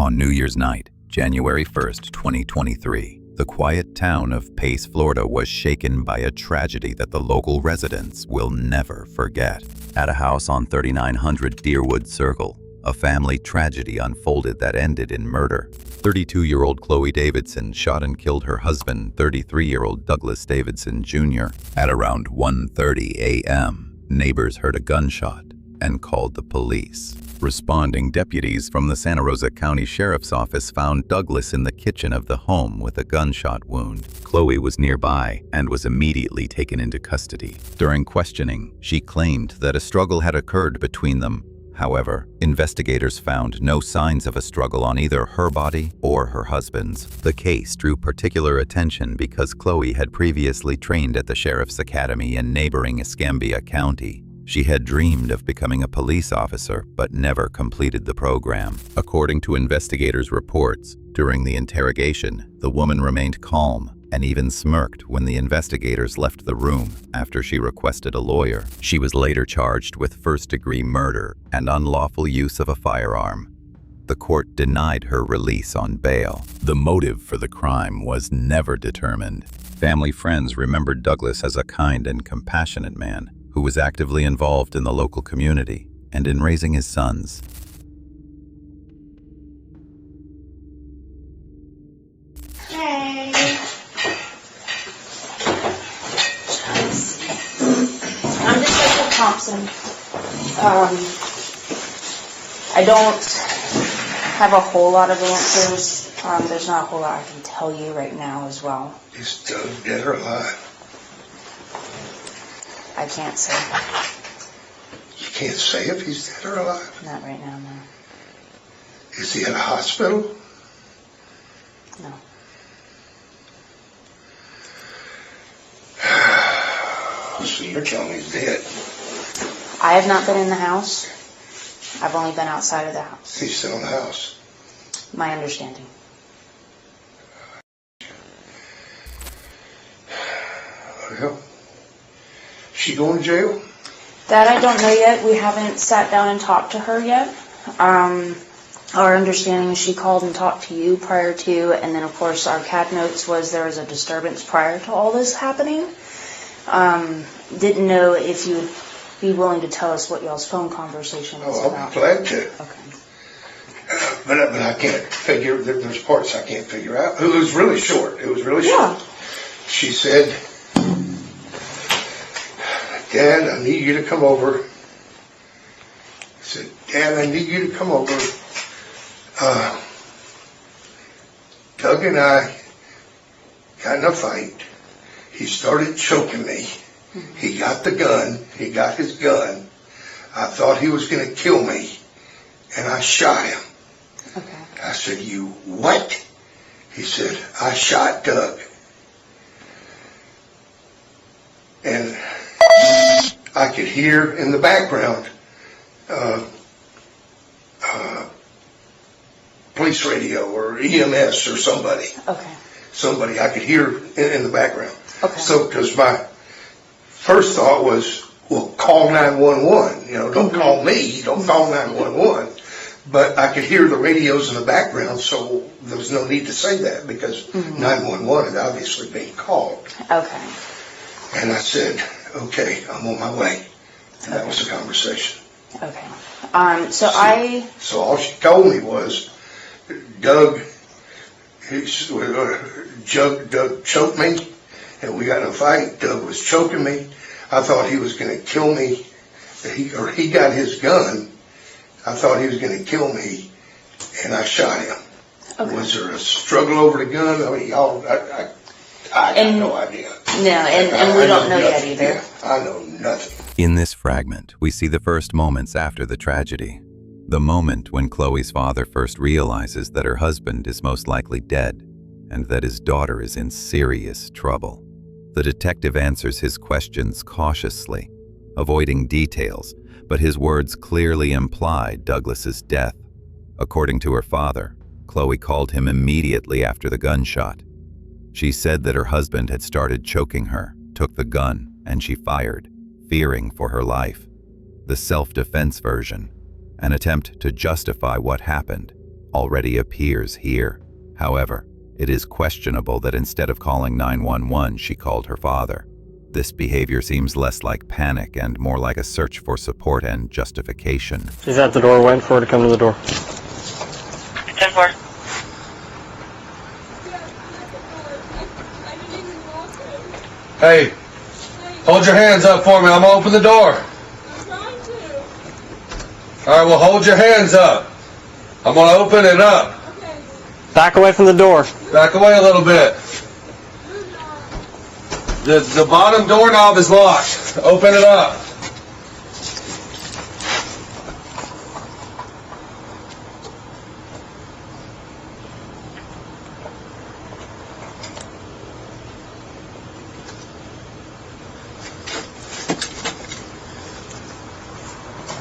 On New Year's night, January 1st, 2023, the quiet town of Pace, Florida was shaken by a tragedy that the local residents will never forget. At a house on 3900 Deerwood Circle, a family tragedy unfolded that ended in murder. 32-year-old Chloe Davidson shot and killed her husband, 33-year-old Douglas Davidson Jr. At around 1:30 a.m., neighbors heard a gunshot and called the police. Responding deputies from the Santa Rosa County Sheriff's Office found Douglas in the kitchen of the home with a gunshot wound. Chloe was nearby and was immediately taken into custody. During questioning, she claimed that a struggle had occurred between them. However, investigators found no signs of a struggle on either her body or her husband's. The case drew particular attention because Chloe had previously trained at the Sheriff's Academy in neighboring Escambia County. She had dreamed of becoming a police officer, but never completed the program. According to investigators' reports, during the interrogation, the woman remained calm and even smirked when the investigators left the room after she requested a lawyer. She was later charged with first-degree murder and unlawful use of a firearm. The court denied her release on bail. The motive for the crime was never determined. Family friends remembered Douglas as a kind and compassionate man who was actively involved in the local community and in raising his sons. Hey. I'm just Rachel Thompson. I don't have a whole lot of answers. There's not a whole lot I can tell you right now as well. Is Doug dead or alive? I can't say. You can't say if he's dead or alive? Not right now, no. Is he at a hospital? No. So you're telling me he's dead? I have not been in the house. I've only been outside of the house. He's still in the house? My understanding. Well, she going to jail? That I don't know yet. We haven't sat down and talked to her yet. Our understanding is she called and talked to you prior to, and then of course our CAD notes was there was a disturbance prior to all this happening. Didn't know if you would be willing to tell us what y'all's phone conversation was I'll about. be glad to. Okay. But I can't figure, there's parts I can't figure out. It was really short. It was really short. She said, Dad, I need you to come over. I said, Dad, I need you to come over. Doug and I got in a fight. He started choking me. He got the gun. He got his gun. I thought he was going to kill me, and I shot him. Okay. I said, you what? He said, I shot Doug. And I could hear in the background police radio or EMS or somebody. Okay. Somebody I could hear in the background. Okay. So, because my first thought was, well, call 911. You know, don't call me. Don't call 911. But I could hear the radios in the background, so there was no need to say that because 911 had obviously been called. Okay. And I said, okay, I'm on my way. And that was the conversation. Okay. So all she told me was, Doug choked me, and we got in a fight. Doug was choking me. I thought he was going to kill me. He got his gun. I thought he was going to kill me, and I shot him. Okay. Was there a struggle over the gun? I mean, y'all, I have no idea. No, and we don't know yet either. Yeah, I know nothing. In this fragment, we see the first moments after the tragedy. The moment when Chloe's father first realizes that her husband is most likely dead and that his daughter is in serious trouble. The detective answers his questions cautiously, avoiding details, but his words clearly imply Douglas's death. According to her father, Chloe called him immediately after the gunshot. She said that her husband had started choking her, took the gun, and she fired, fearing for her life. The self-defense version, an attempt to justify what happened, already appears here. However, it is questionable that instead of calling 911, she called her father. This behavior seems less like panic and more like a search for support and justification. She's at the door waiting for her to come to the door. 10-4. Hey, hold your hands up for me. I'm gonna open the door. All right, well, hold your hands up. I'm gonna open it up. Back away from the door. Back away a little bit. The bottom doorknob is locked. Open it up.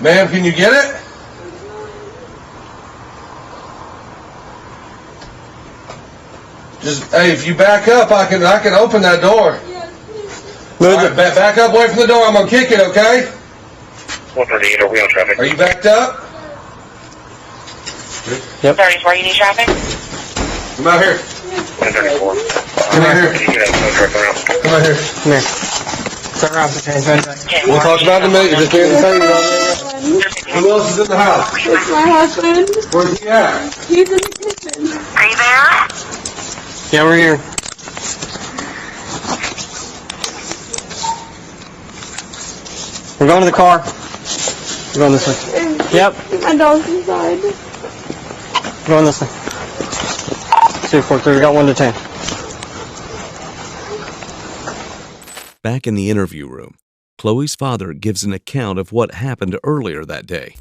Ma'am, can you get it? Just, hey, if you back up, I can open that door. All right, back up away from the door. I'm gonna kick it, okay? 138, are we on traffic? Are you backed up? Yep. 34, you need traffic? Come out here. 134. Come out here. Can you get out of the around? Come out here. Come here. Turn around. Okay. We'll talk about it in a minute. You're just being the Who else is in the house? It's my husband. Where's he at? He's in the kitchen. Are you there? Yeah, we're here. We're going to the car. We're going this way. Yep. My dog's inside. We're going this way. 243. We got 1 to 10. Back in the interview room, Chloe's father gives an account of what happened earlier that day.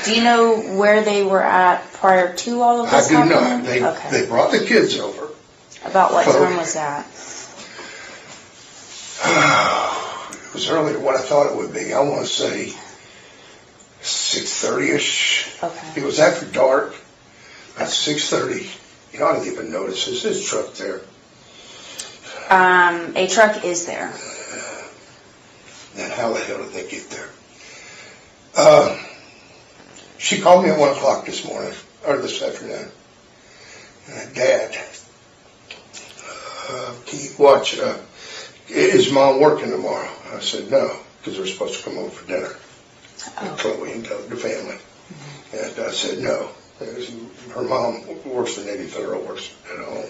Do you know where they were at prior to all of I this do happening? not. They brought the kids over. About what time was that? It was earlier than what I thought it would be. I want to say 6:30-ish. Okay. It was after dark, at 6:30. You know, I didn't even notice. Is his truck there? A truck is there. Then how the hell did they get there? She called me at 1 o'clock this morning, or this afternoon. Dad, can you watch, is Mom working tomorrow? I said, no, because they're supposed to come over for dinner. And Chloe and the family. And I said, no. Her mom works for Navy Federal, works at home.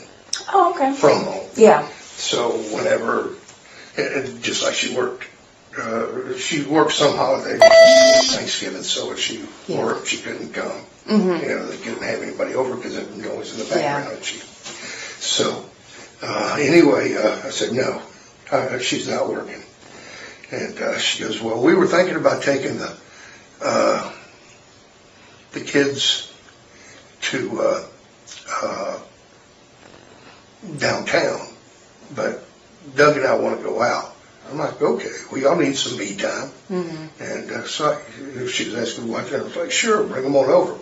Oh, okay. From home. Yeah. So whenever, just like she worked some holidays, Thanksgiving, so if she worked, she couldn't come. Mm-hmm. You know, they couldn't have anybody over because there was noise in the background. Yeah. So, anyway, I said, no, she's not working. And she goes, well, we were thinking about taking the kids to downtown, but Doug and I want to go out. I'm like, okay, we all need some me time. Mm-hmm. And so she was asking me what, I was like, sure, bring them on over.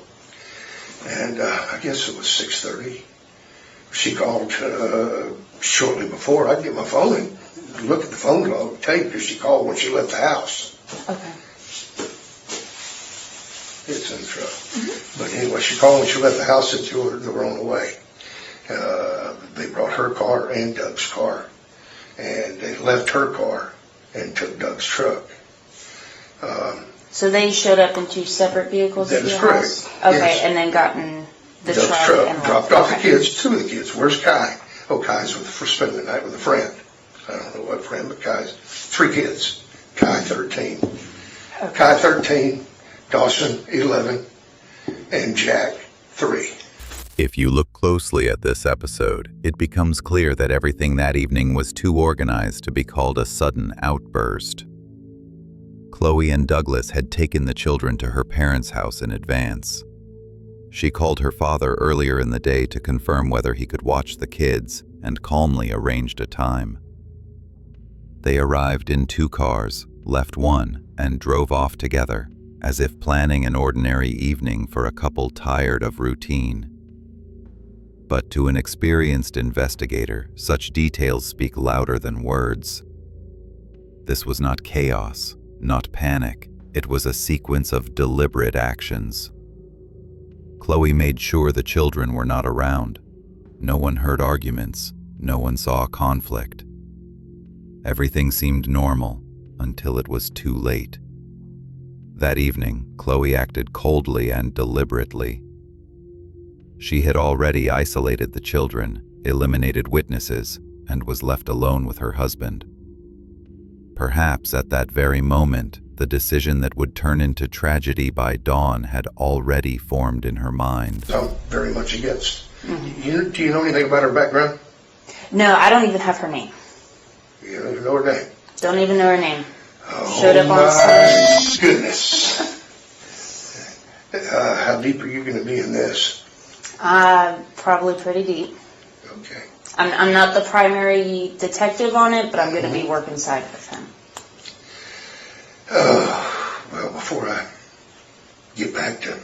And I guess it was 6:30. She called shortly before. I'd get my phone and look at the phone log tape because she called when she left the house. Okay. It's in the truck. Mm-hmm. But anyway, she called when she left the house and they were on the way. They brought her car and Doug's car. And they left her car and took Doug's truck. So they showed up in two separate vehicles That at is your correct. house? Okay, Yes. and then gotten the Doug's truck and dropped left. off the Okay. kids, two of the kids. Where's Kai? Oh, Kai's for spending the night with a friend. I don't know what friend, but Kai's. 3 kids. Kai, 13. Okay. Kai, 13. Dawson, 11. And Jack, 3. If you look closely at this episode, it becomes clear that everything that evening was too organized to be called a sudden outburst. Chloe and Douglas had taken the children to her parents' house in advance. She called her father earlier in the day to confirm whether he could watch the kids and calmly arranged a time. They arrived in 2 cars, left one, and drove off together, as if planning an ordinary evening for a couple tired of routine. But to an experienced investigator, such details speak louder than words. This was not chaos, not panic. It was a sequence of deliberate actions. Chloe made sure the children were not around. No one heard arguments. No one saw conflict. Everything seemed normal until it was too late. That evening, Chloe acted coldly and deliberately. She had already isolated the children, eliminated witnesses, and was left alone with her husband. Perhaps at that very moment, the decision that would turn into tragedy by dawn had already formed in her mind. I'm very much against. Do you know anything about her background? No, I don't even have her name. You don't even know her name? Don't even know her name. Oh, Showed up on my Sunday. goodness. How deep are you going to be in this? Probably pretty deep. Okay. I'm not the primary detective on it, but I'm going to be working side with him. Well, before I get back to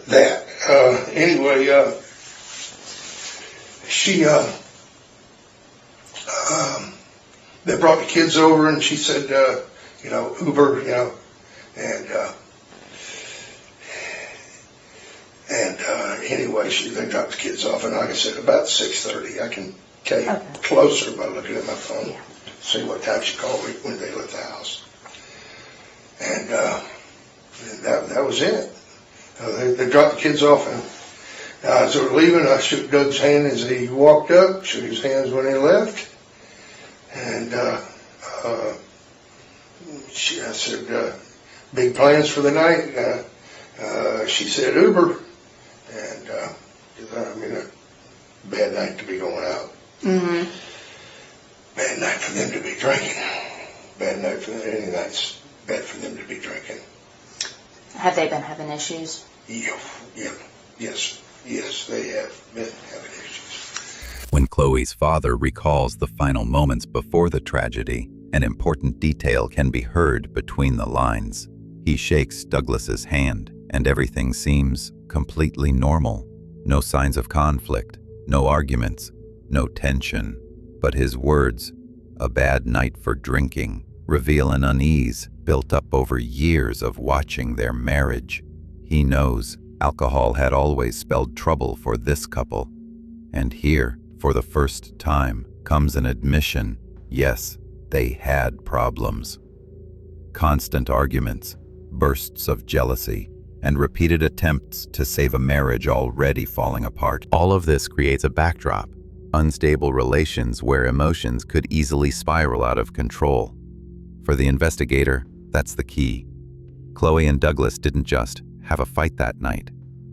that, anyway, they brought the kids over and she said, Uber, anyway, they dropped the kids off, and like I said, about 6:30. I can tell you closer by looking at my phone, see what time she called me when they left the house. And that was it. They dropped the kids off, and as they were leaving, I shook Doug's hand as he walked up, shook his hands when he left, and I said, big plans for the night? She said, Uber. And, a bad night to be going out. Mm-hmm. Bad night for them to be drinking. Bad night for them, any night's bad for them to be drinking. Have they been having issues? Yes, they have been having issues. When Chloe's father recalls the final moments before the tragedy, an important detail can be heard between the lines. He shakes Douglas's hand, and everything seems completely normal. No signs of conflict, no arguments, no tension. But his words, a bad night for drinking, reveal an unease built up over years of watching their marriage. He knows alcohol had always spelled trouble for this couple. And here, for the first time, comes an admission, yes, they had problems. Constant arguments, bursts of jealousy, and repeated attempts to save a marriage already falling apart. All of this creates a backdrop, unstable relations where emotions could easily spiral out of control. For the investigator, that's the key. Chloe and Douglas didn't just have a fight that night.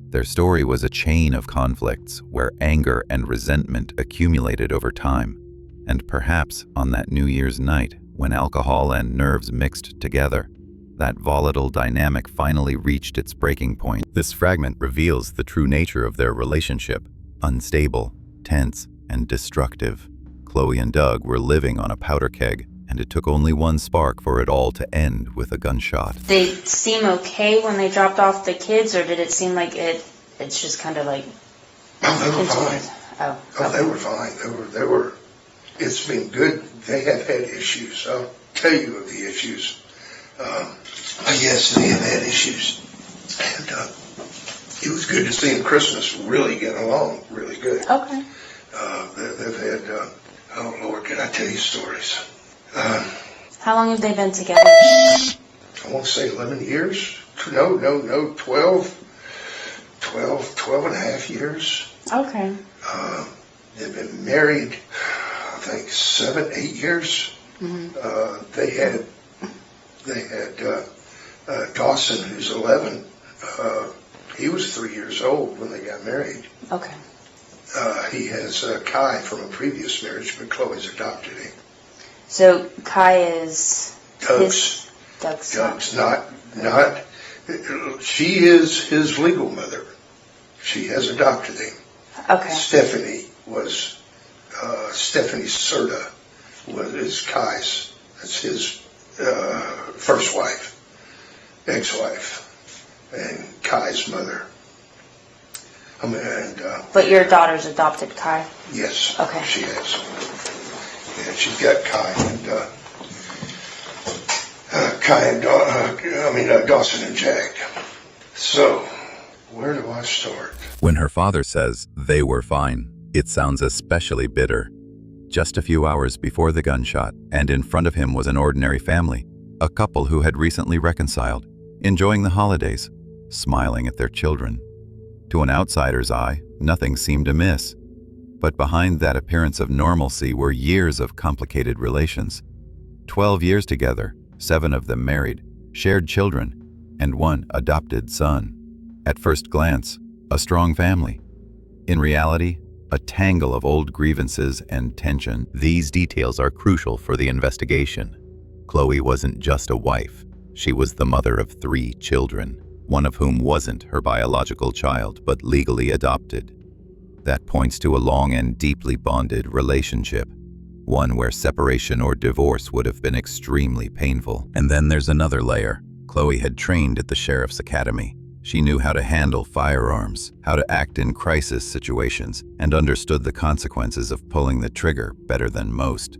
Their story was a chain of conflicts where anger and resentment accumulated over time. And perhaps on that New Year's night, when alcohol and nerves mixed together, that volatile dynamic finally reached its breaking point. This fragment reveals the true nature of their relationship: unstable, tense, and destructive. Chloe and Doug were living on a powder keg, and it took only one spark for it all to end with a gunshot. They seem okay when they dropped off the kids, or did it seem like it's just kind of like... Oh, they were fine. They were fine. They were, it's been good. They have had issues. I'll tell you of the issues. Yes, they have had issues, and it was good to see them Christmas really get along really good. Okay. They've had, oh Lord, can I tell you stories? How long have they been together? I want to say 11 years. No, 12 and a half years. Okay. They've been married, I think, 7, 8 years. Mm-hmm. They had Dawson, who's 11. He was 3 years old when they got married. Okay. He has Kai from a previous marriage, but Chloe's adopted him. So Kai is Doug's. Doug's not. She is his legal mother. She has adopted him. Okay. Stephanie Serta is Kai's. That's his first wife, ex-wife, and Kai's mother. But your daughter's adopted Kai? Yes. Okay. She has. And she's got Kai and Dawson and Jack. So Where do I start? When her father says they were fine, it sounds especially bitter. Just a few hours before the gunshot, and in front of him was an ordinary family, a couple who had recently reconciled, enjoying the holidays, smiling at their children. To an outsider's eye, nothing seemed amiss. But behind that appearance of normalcy were years of complicated relations. 12 years together, 7 of them married, shared children, and 1 adopted son. At first glance, a strong family. In reality, a tangle of old grievances and tension. These details are crucial for the investigation. Chloe wasn't just a wife. She was the mother of 3 children, one of whom wasn't her biological child, but legally adopted. That points to a long and deeply bonded relationship, one where separation or divorce would have been extremely painful. And then there's another layer. Chloe had trained at the Sheriff's Academy. She knew how to handle firearms, how to act in crisis situations, and understood the consequences of pulling the trigger better than most.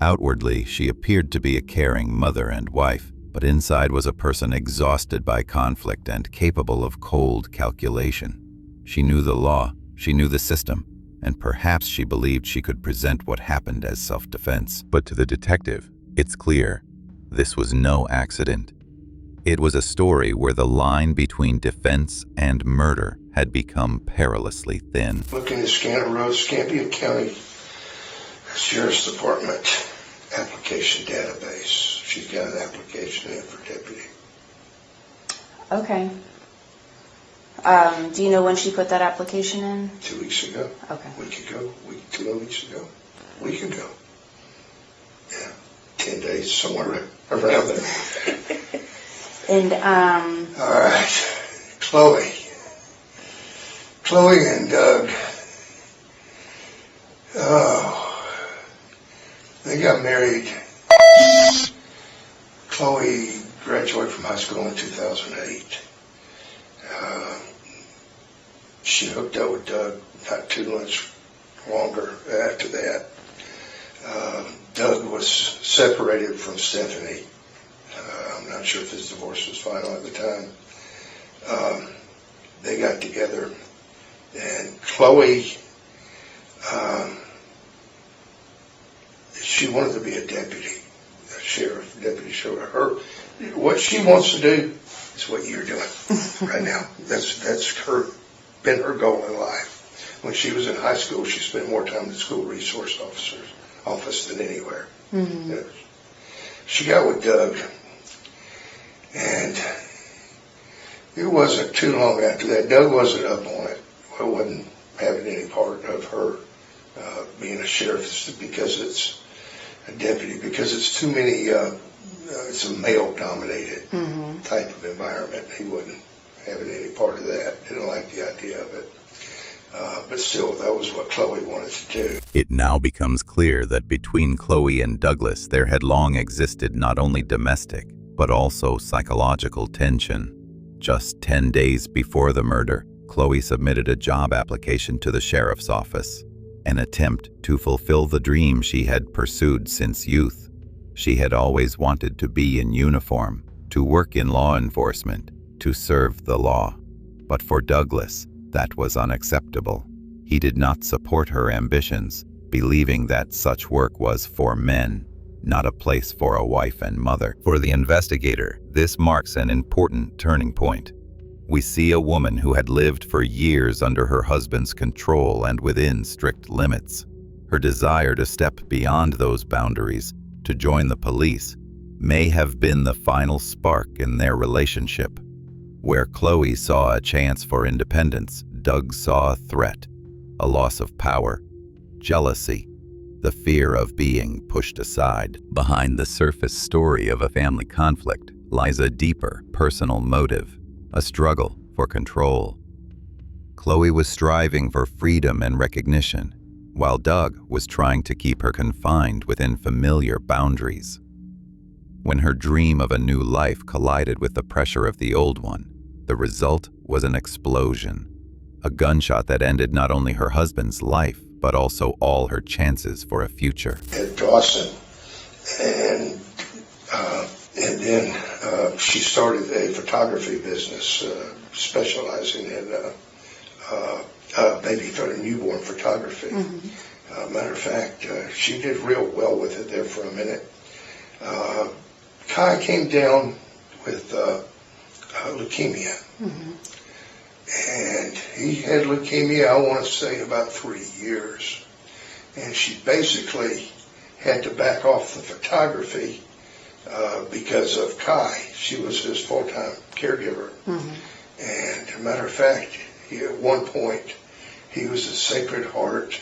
Outwardly, she appeared to be a caring mother and wife, but inside was a person exhausted by conflict and capable of cold calculation. She knew the law, she knew the system, and perhaps she believed she could present what happened as self-defense. But to the detective, it's clear, this was no accident. It was a story where the line between defense and murder had become perilously thin. Looking at Scanner Road, Scambia County Sheriff's Department application database. She's got an application in for deputy. Okay. Do you know when she put that application in? 2 weeks ago. Okay. Week ago. 2 weeks ago. Week ago. Yeah. 10 days, somewhere around there. And, All right. Chloe and Doug. Oh, they got married. Chloe graduated from high school in 2008. She hooked up with Doug not too much longer after that. Doug was separated from Stephanie. I'm not sure if his divorce was final at the time. They got together, and Chloe, she wanted to be a deputy, deputy sheriff. What she wants to do is what you're doing right now. That's been her goal in life. When she was in high school, she spent more time in the school resource officer's office than anywhere. Mm-hmm. You know, she got with Doug. And it wasn't too long after that. Doug wasn't up on it. I wasn't having any part of her being a sheriff because it's a deputy, because it's too many, it's a male-dominated type of environment. He wasn't having any part of that. Didn't like the idea of it. But still, that was what Chloe wanted to do. It now becomes clear that between Chloe and Douglas there had long existed not only domestic, but also psychological tension. Just 10 days before the murder, Chloe submitted a job application to the sheriff's office, an attempt to fulfill the dream she had pursued since youth. She had always wanted to be in uniform, to work in law enforcement, to serve the law. But for Douglas, that was unacceptable. He did not support her ambitions, believing that such work was for men, not a place for a wife and mother. For the investigator, this marks an important turning point. We see a woman who had lived for years under her husband's control and within strict limits. Her desire to step beyond those boundaries, to join the police, may have been the final spark in their relationship. Where Chloe saw a chance for independence, Doug saw a threat, a loss of power, jealousy, the fear of being pushed aside. Behind the surface story of a family conflict lies a deeper personal motive, a struggle for control. Chloe was striving for freedom and recognition, while Doug was trying to keep her confined within familiar boundaries. When her dream of a new life collided with the pressure of the old one, the result was an explosion, a gunshot that ended not only her husband's life, but also all her chances for a future. At Dawson, and then She started a photography business specializing in baby newborn photography. Matter of fact, she did real well with it there for a minute. Kai came down with leukemia. And he had leukemia, I want to say, about 3 years. And she basically had to back off the photography because of Kai. She was his full-time caregiver. And as a matter of fact, at one point, he was a Sacred Heart.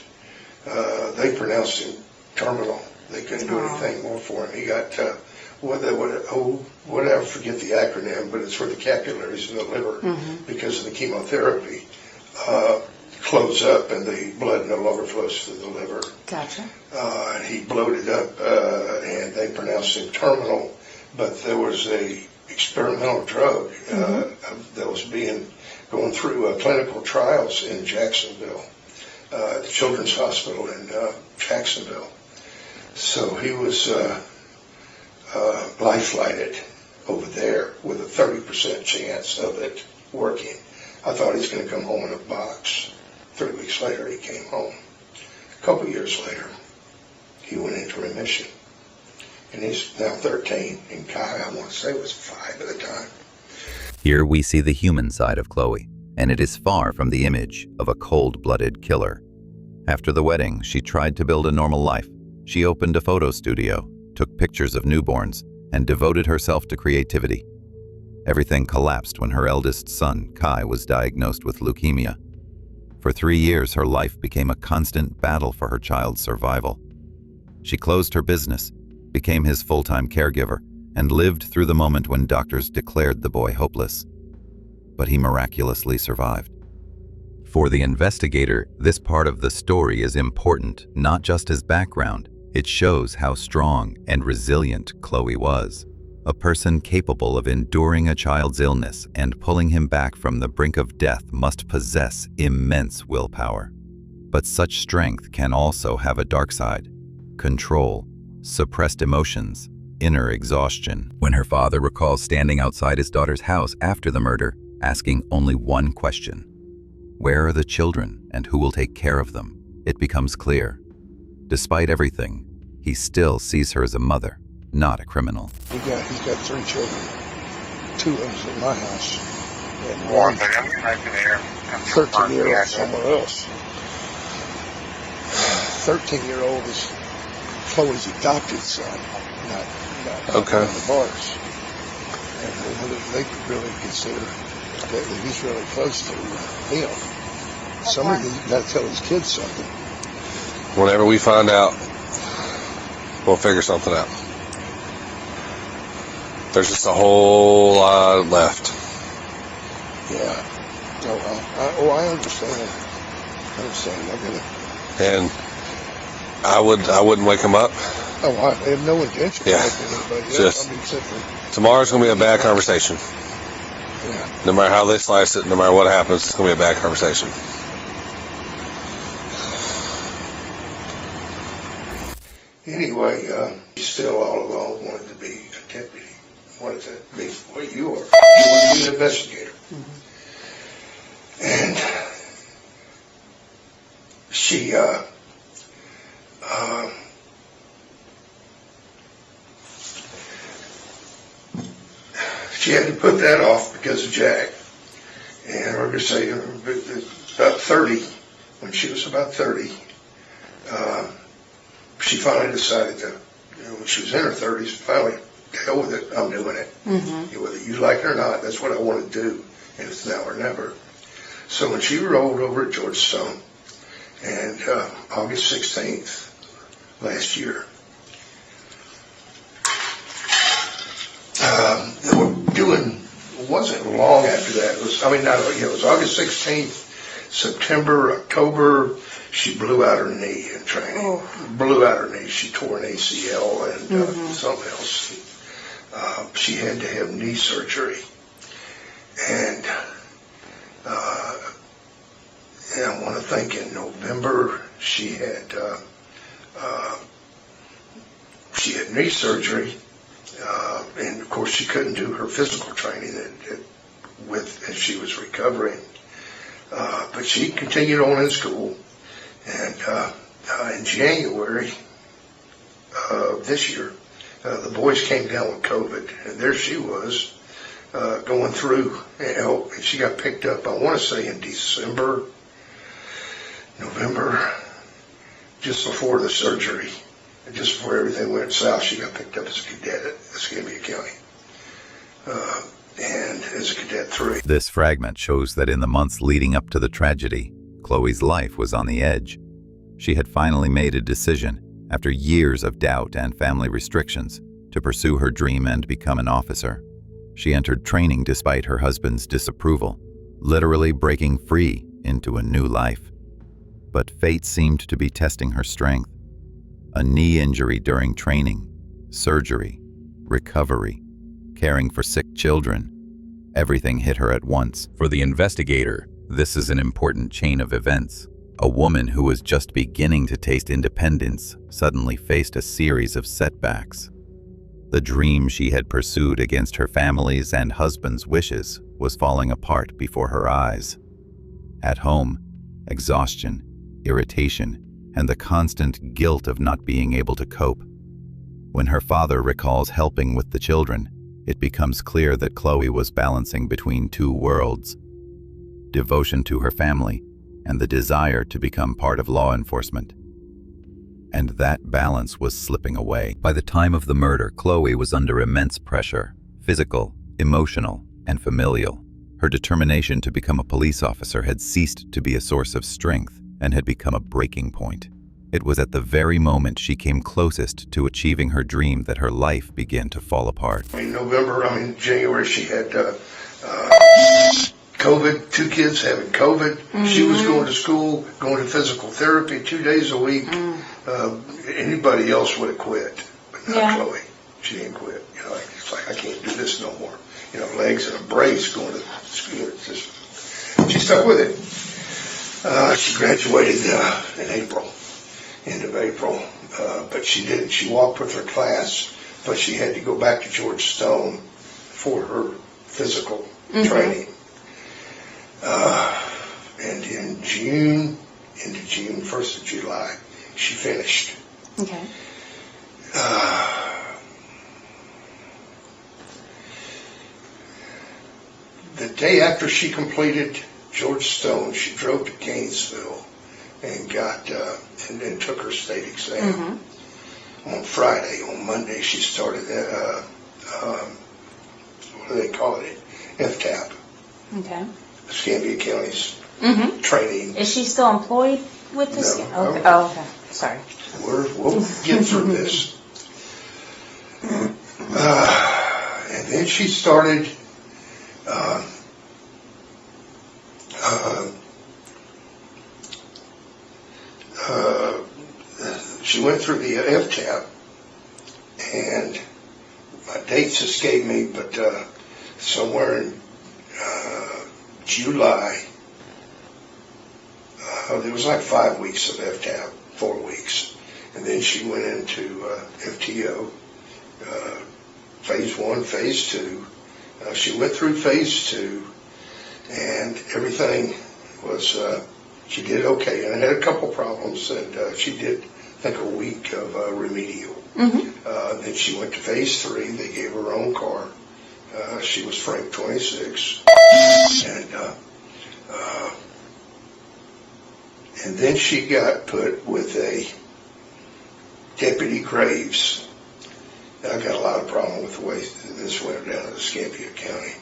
They pronounced him terminal. They couldn't do anything more for him. He got, whatever, forget the acronym, but it's for the capillaries in the liver because of the chemotherapy. Close up and the blood no longer flows through the liver. Gotcha. He bloated up and they pronounced him terminal, but there was a experimental drug that was going through clinical trials in Jacksonville, the Children's Hospital in Jacksonville. So he was life-flighted over there with a 30% chance of it working. I thought he was going to come home in a box. 3 weeks later, he came home. A couple years later, he went into remission. And he's now 13, and Kai, I want to say, was 5 at the time. Here we see the human side of Chloe, and it is far from the image of a cold-blooded killer. After the wedding, she tried to build a normal life. She opened a photo studio, took pictures of newborns, and devoted herself to creativity. Everything collapsed when her eldest son, Kai, was diagnosed with leukemia. For 3 years, her life became a constant battle for her child's survival. She closed her business, became his full-time caregiver, and lived through the moment when doctors declared the boy hopeless. But he miraculously survived. For the investigator, this part of the story is important, not just as background. It shows how strong and resilient Chloe was. A person capable of enduring a child's illness and pulling him back from the brink of death must possess immense willpower. But such strength can also have a dark side: control, suppressed emotions, inner exhaustion. When her father recalls standing outside his daughter's house after the murder, asking only one question: where are the children and who will take care of them? It becomes clear. Despite everything, he still sees her as a mother, not a criminal. He's got 3 children. 2 of them's at my house. And One one second, I can hear. 13-year-old somewhere else. 13-year-old is Chloe's adopted son, not Okay. one of the bars. And they could really consider that he's really close to him. Somebody got to tell his kids something. Whenever we find out, we'll figure something out. There's just a whole lot left. Yeah. I understand. I understand. I get it. And I wouldn't wake him up. Oh, I have no intention Yeah. of making anybody else. Just- I mean, simply, Tomorrow's going to be a bad conversation. yeah. No matter how they slice it, no matter what happens, it's going to be a bad conversation. Anyway, he still all along wanted to be a deputy. Wanted to be what you are. You wanted to be an investigator. And she, she had to put that off because of Jack. And I'm going to say about 30, when she was about 30, she finally decided to, when she was in her 30s, finally, to hell with it, I'm doing it. Whether you like it or not, that's what I want to do, and it's now or never. So when she rolled over at Georgetown, and August 16th, last year, they were doing, it wasn't long after that, it was August 16th, September, October, she blew out her knee in training. Blew out her knee. She tore an ACL and something else. She had to have knee surgery. And I want to think in November she had knee surgery, And of course, she couldn't do her physical training as she was recovering. But she continued on in school. And in January of this year, the boys came down with COVID, and there she was going through. And she got picked up, I want to say, in December, November, just before the surgery. Just before everything went south, she got picked up as a cadet at Escambia County, and as a cadet 3. This fragment shows that in the months leading up to the tragedy, Chloe's life was on the edge. She had finally made a decision, after years of doubt and family restrictions, to pursue her dream and become an officer. She entered training despite her husband's disapproval, literally breaking free into a new life. But fate seemed to be testing her strength. A knee injury during training, surgery, recovery, caring for sick children. Everything hit her at once. For the investigator, this is an important chain of events. A woman who was just beginning to taste independence suddenly faced a series of setbacks. The dream she had pursued against her family's and husband's wishes was falling apart before her eyes. At home, exhaustion, irritation, and the constant guilt of not being able to cope. When her father recalls helping with the children, it becomes clear that Chloe was balancing between two worlds: devotion to her family and the desire to become part of law enforcement. And that balance was slipping away. By the time of the murder, Chloe was under immense pressure, physical, emotional, and familial. Her determination to become a police officer had ceased to be a source of strength and had become a breaking point. It was at the very moment she came closest to achieving her dream that her life began to fall apart. In January, she had COVID, 2 kids having COVID. Mm-hmm. She was going to school, going to physical therapy 2 days a week. Anybody else would have quit, but not Chloe. She didn't quit. It's like, I can't do this no more. Legs in a brace going to school. She stuck with it. She graduated in April, end of April, but she didn't. She walked with her class, but she had to go back to George Stone for her physical training. And in June, 1st of July, she finished. Okay. The day after she completed George Stone, she drove to Gainesville and and then took her state exam on Friday. On Monday, she started what do they call it? FTAP. Okay. Escambia County's training. Is she still employed with this? No. Okay. Oh, okay. Sorry. We'll get through this. And then she started she went through the FTAP, and my dates escape me, but somewhere in July, there was like 5 weeks of FTAP, 4 weeks, and then she went into FTO, phase 1, phase 2. She went through phase 2, and everything was, she did okay, and I had a couple problems, and she did, I think, a week of remedial. Then she went to phase 3. They gave her own car. She was Frank 26, and then she got put with a Deputy Graves. I got a lot of problem with the way this went down in Escambia County.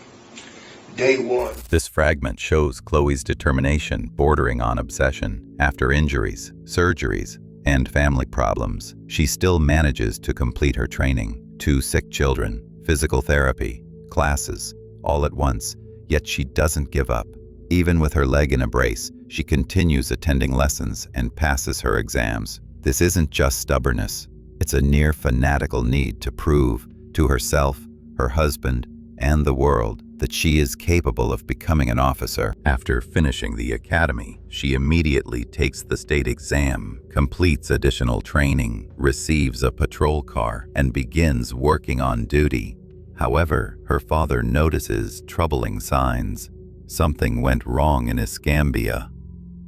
Day 1. This fragment shows Chloe's determination bordering on obsession. After injuries, surgeries, and family problems, she still manages to complete her training. 2 sick children, physical therapy, classes, all at once, yet she doesn't give up. Even with her leg in a brace, she continues attending lessons and passes her exams. This isn't just stubbornness. It's a near fanatical need to prove to herself, her husband, and the world that she is capable of becoming an officer. After finishing the academy, she immediately takes the state exam, completes additional training, receives a patrol car, and begins working on duty. However, her father notices troubling signs. Something went wrong in Escambia.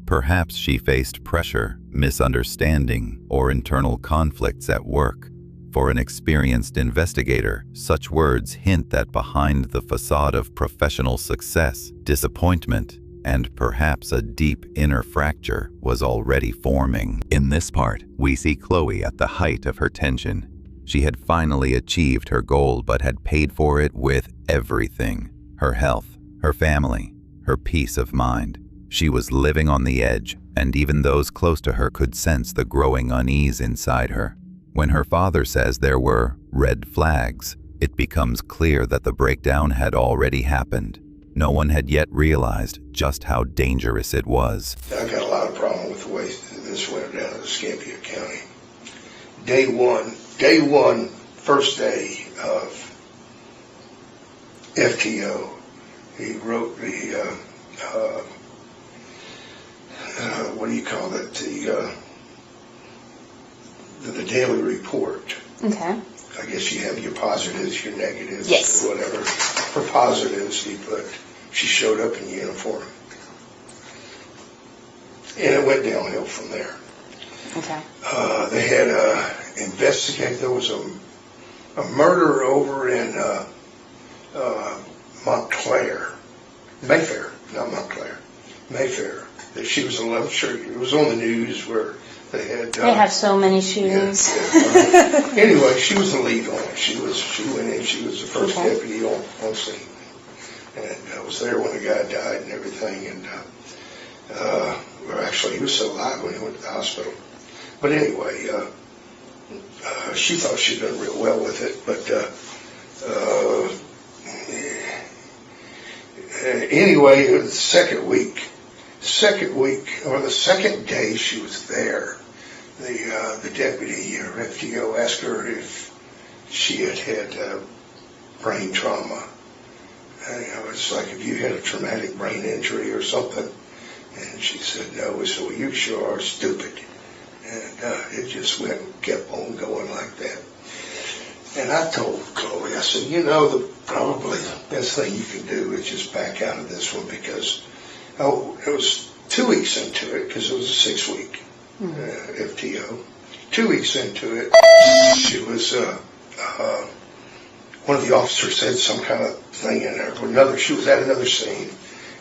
Perhaps she faced pressure, misunderstanding, or internal conflicts at work. For an experienced investigator, such words hint that behind the facade of professional success, disappointment, and perhaps a deep inner fracture was already forming. In this part, we see Chloe at the height of her tension. She had finally achieved her goal but had paid for it with everything: her health, her family, her peace of mind. She was living on the edge, and even those close to her could sense the growing unease inside her. When her father says there were red flags, it becomes clear that the breakdown had already happened. No one had yet realized just how dangerous it was. I got a lot of problem with the way this went down in Escambia County. Day one, first day of FTO, he wrote the, what do you call it, the daily report. Okay. I guess you have your positives, your negatives, Yes. or whatever. For positives, he put, she showed up in uniform. And it went downhill from there. Okay. They had investigated, there was a murder over in Montclair, Mayfair, not Montclair, Mayfair. That she was, I'm sure it was on the news where they had. They have so many shootings. Anyway, she was the lead on it. She went in. She was the first Okay. deputy on scene, and I was there when the guy died and everything. And well, actually, he was still alive when he went to the hospital. But anyway, she thought she'd done real well with it. But anyway, it was the second day she was there, the deputy or FTO asked her if she had had brain trauma. And, it's like, if you had a traumatic brain injury or something. And she said no. We said, well, you sure are stupid. And it just kept on going like that. And I told Chloe, I said, probably the best thing you can do is just back out of this one, because it was 2 weeks into it, because it was a 6-week FTO. 2 weeks into it, she was, one of the officers had some kind of thing in there. She was at another scene,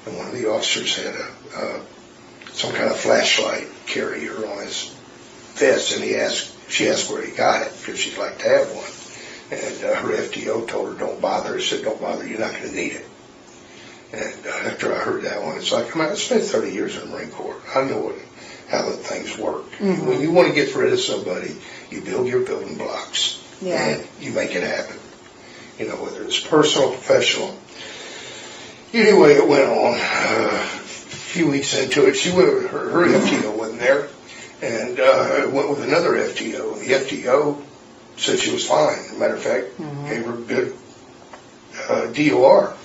and one of the officers had some kind of flashlight carrier on his vest, and she asked where he got it, because she'd like to have one. And her FTO told her, don't bother. He said, don't bother, you're not going to need it. And after I heard that one, it's like, I spent 30 years in the Marine Corps. I know how the things work. Mm-hmm. When you want to get rid of somebody, you build your building blocks, and you make it happen. Whether it's personal, professional. Anyway, it went on. A few weeks into it, her FTO wasn't there, and went with another FTO. The FTO said she was fine. As a matter of fact, gave her a good DOR.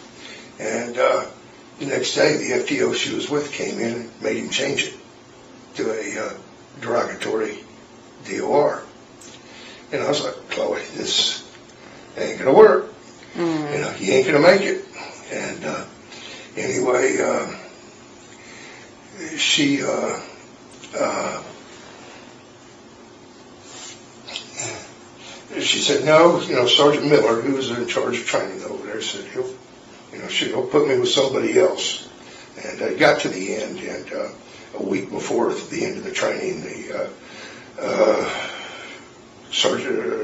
And the next day, the FTO she was with came in and made him change it to a derogatory DOR. And I was like, Chloe, this ain't going to work. You ain't going to make it. And anyway, she said, no, Sergeant Miller, who was in charge of training over there, said he'll put me with somebody else. And it got to the end, and a week before the end of the training, the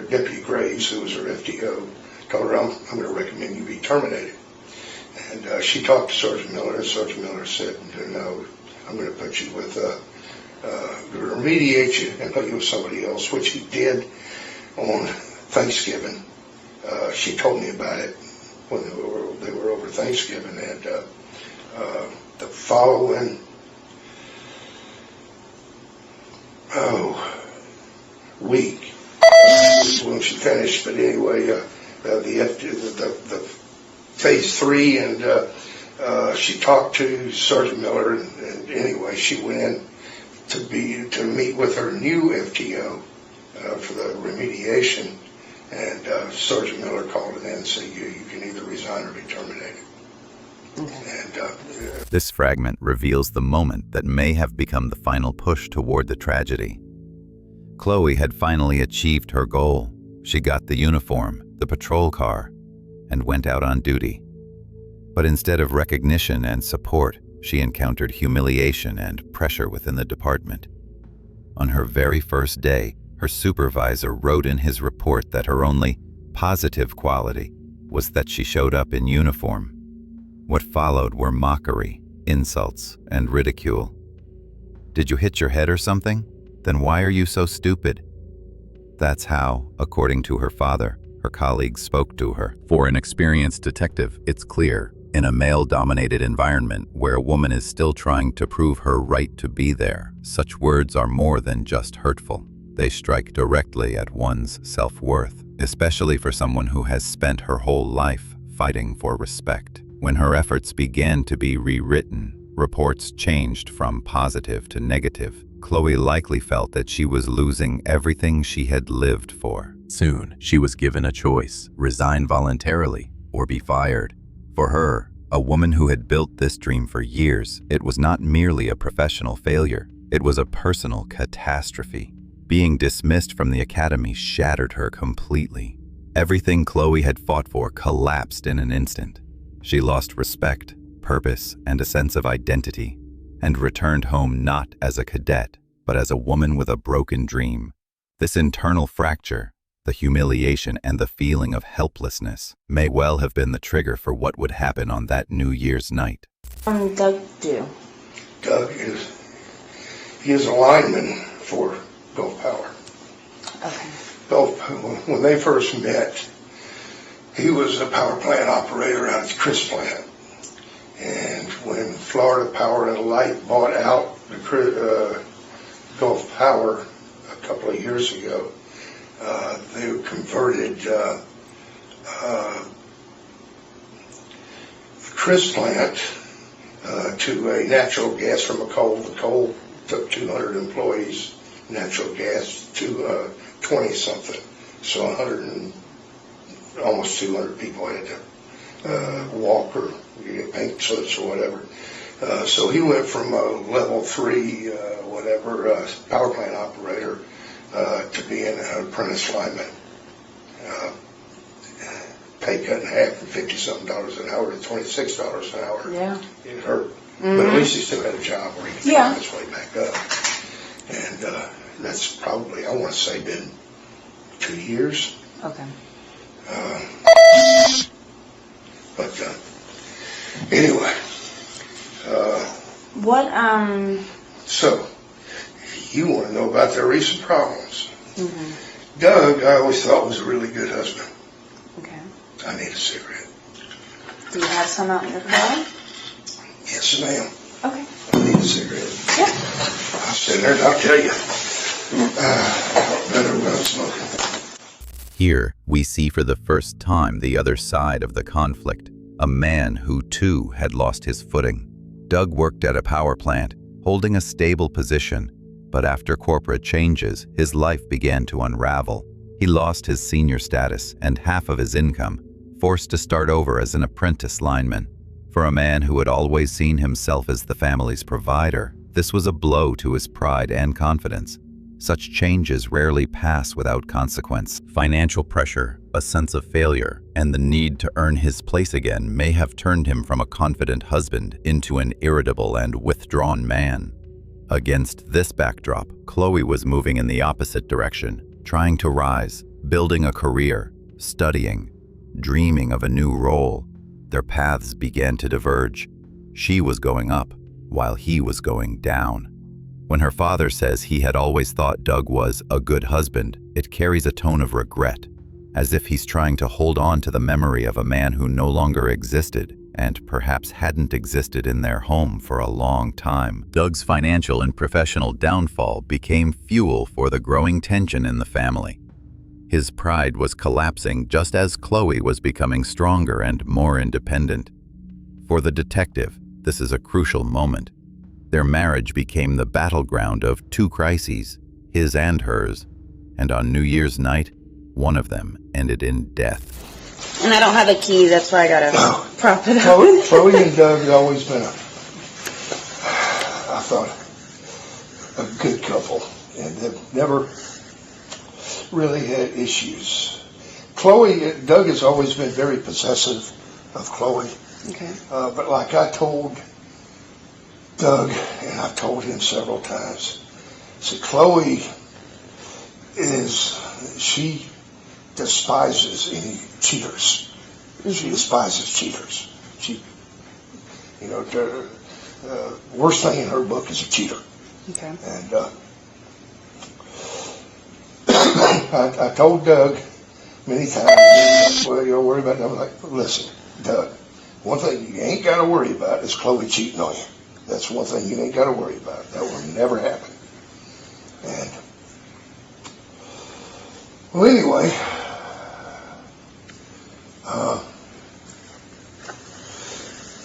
Deputy Graves, who was her FTO, told her, I'm going to recommend you be terminated. And she talked to Sergeant Miller, and Sergeant Miller said, no, I'm going to put you with, remediate you and put you with somebody else, which he did on Thanksgiving. She told me about it when they were over Thanksgiving, and the following week when she finished. But anyway, the phase 3, and she talked to Sergeant Miller, and anyway, she went in to meet with her new FTO for the remediation, and Sergeant Miller called it in and said, you can either resign or be terminated. Okay. And This fragment reveals the moment that may have become the final push toward the tragedy. Chloe had finally achieved her goal. She got the uniform, the patrol car, and went out on duty. But instead of recognition and support, she encountered humiliation and pressure within the department. On her very first day, her supervisor wrote in his report that her only positive quality was that she showed up in uniform. What followed were mockery, insults, and ridicule. Did you hit your head or something? Then why are you so stupid? That's how, according to her father, her colleagues spoke to her. For an experienced detective, it's clear, in a male-dominated environment where a woman is still trying to prove her right to be there, such words are more than just hurtful. They strike directly at one's self-worth, especially for someone who has spent her whole life fighting for respect. When her efforts began to be rewritten, reports changed from positive to negative. Chloe likely felt that she was losing everything she had lived for. Soon, she was given a choice: resign voluntarily or be fired. For her, a woman who had built this dream for years, it was not merely a professional failure, it was a personal catastrophe. Being dismissed from the academy shattered her completely. Everything Chloe had fought for collapsed in an instant. She lost respect, purpose, and a sense of identity, and returned home not as a cadet, but as a woman with a broken dream. This internal fracture, the humiliation and the feeling of helplessness, may well have been the trigger for what would happen on that New Year's night. Doug do? Doug he is a lineman for Gulf Power. Okay. When they first met, he was a power plant operator out at the Chris plant. And when Florida Power and Light bought out the Gulf Power a couple of years ago, they converted the Chris plant to a natural gas from a coal. The coal took 200 employees, natural gas to 20-something. So almost 200 people had to walk or get paint suits or whatever. So he went from a level 3, power plant operator to being an apprentice lineman. Pay cut in half from $50-something an hour to $26 an hour. Yeah. It hurt. But at least he still had a job where he could find his way back up. And that's probably, I want to say, been 2 years. Okay. But anyway, What, so you want to know about their recent problems. Doug, I always thought was a really good husband. okay. I need a cigarette. Do you have some out in your car? Yes, ma'am. Okay. I need a cigarette. Yeah. I'll sit there and I'll tell you. Better run smoking. Here, we see for the first time the other side of the conflict, a man who too had lost his footing. Doug worked at a power plant, holding a stable position, but after corporate changes, his life began to unravel. He lost his senior status and half of his income, forced to start over as an apprentice lineman. For a man who had always seen himself as the family's provider, this was a blow to his pride and confidence. Such changes rarely pass without consequence. Financial pressure, a sense of failure, and the need to earn his place again may have turned him from a confident husband into an irritable and withdrawn man. Against this backdrop, Chloe was moving in the opposite direction, trying to rise, building a career, studying, dreaming of a new role. Their paths began to diverge. She was going up, while he was going down. When her father says he had always thought Doug was a good husband, it carries a tone of regret, as if he's trying to hold on to the memory of a man who no longer existed and perhaps hadn't existed in their home for a long time. Doug's financial and professional downfall became fuel for the growing tension in the family. His pride was collapsing just as Chloe was becoming stronger and more independent. For the detective, this is a crucial moment. Their marriage became the battleground of two crises, his and hers, and on New Year's night, one of them ended in death. And I don't have a key, that's why I gotta prop it up. Chloe and Doug have always been I thought, a good couple, and they've never really had issues. Doug has always been very possessive of Chloe. Okay. But like I told Doug, and I've told him several times, see, Chloe she despises any cheaters. She despises cheaters. Worst thing in her book is a cheater. Okay. And I told Doug many times, well, you don't worry about it. I'm like, listen, Doug, one thing you ain't got to worry about is Chloe cheating on you. That's one thing you ain't got to worry about. That will never happen. And, well, anyway,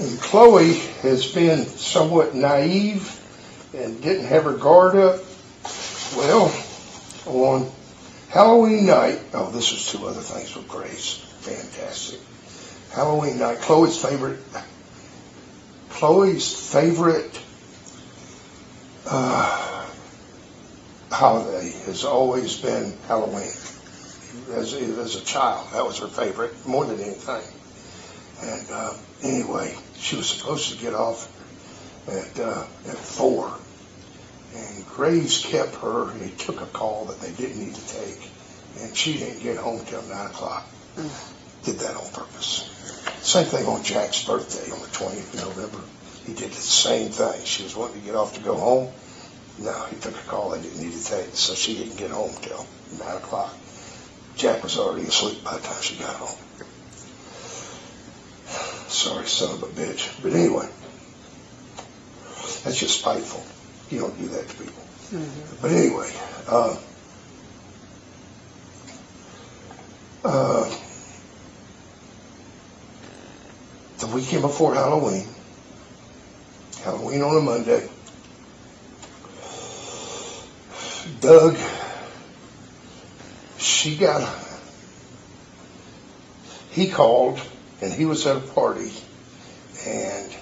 and Chloe has been somewhat naive and didn't have her guard up. Well, on Halloween night, this was two other things with Grace. Fantastic. Halloween night, Chloe's favorite holiday has always been Halloween. As a child, that was her favorite, more than anything. And anyway, she was supposed to get off at 4. And Graves kept her, and he took a call that they didn't need to take. And she didn't get home till 9 o'clock. Did that on purpose. Same thing on Jack's birthday on the 20th of November. He did the same thing. She was wanting to get off to go home. No, he took a call they didn't need to take, so she didn't get home till 9 o'clock. Jack was already asleep by the time she got home. Sorry, son of a bitch. But anyway, that's just spiteful. You don't do that to people. Mm-hmm. But anyway, the weekend before Halloween on a Monday, Doug, he called, and he was at a party, and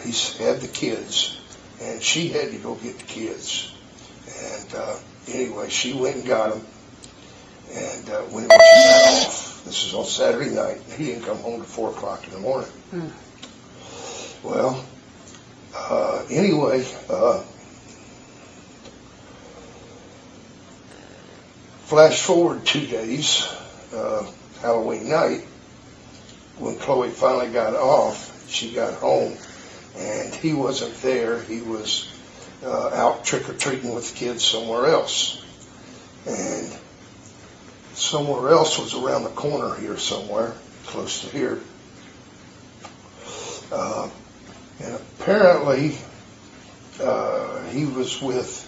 he had the kids, and she had to go get the kids. And anyway, she went and got them, and when she got off, this was on Saturday night, he didn't come home till 4 o'clock in the morning. Well, anyway, flash forward 2 days, Halloween night, when Chloe finally got off, she got home, and he wasn't there. He was out trick-or-treating with the kids somewhere else. And somewhere else was around the corner here somewhere, close to here. And apparently, he was with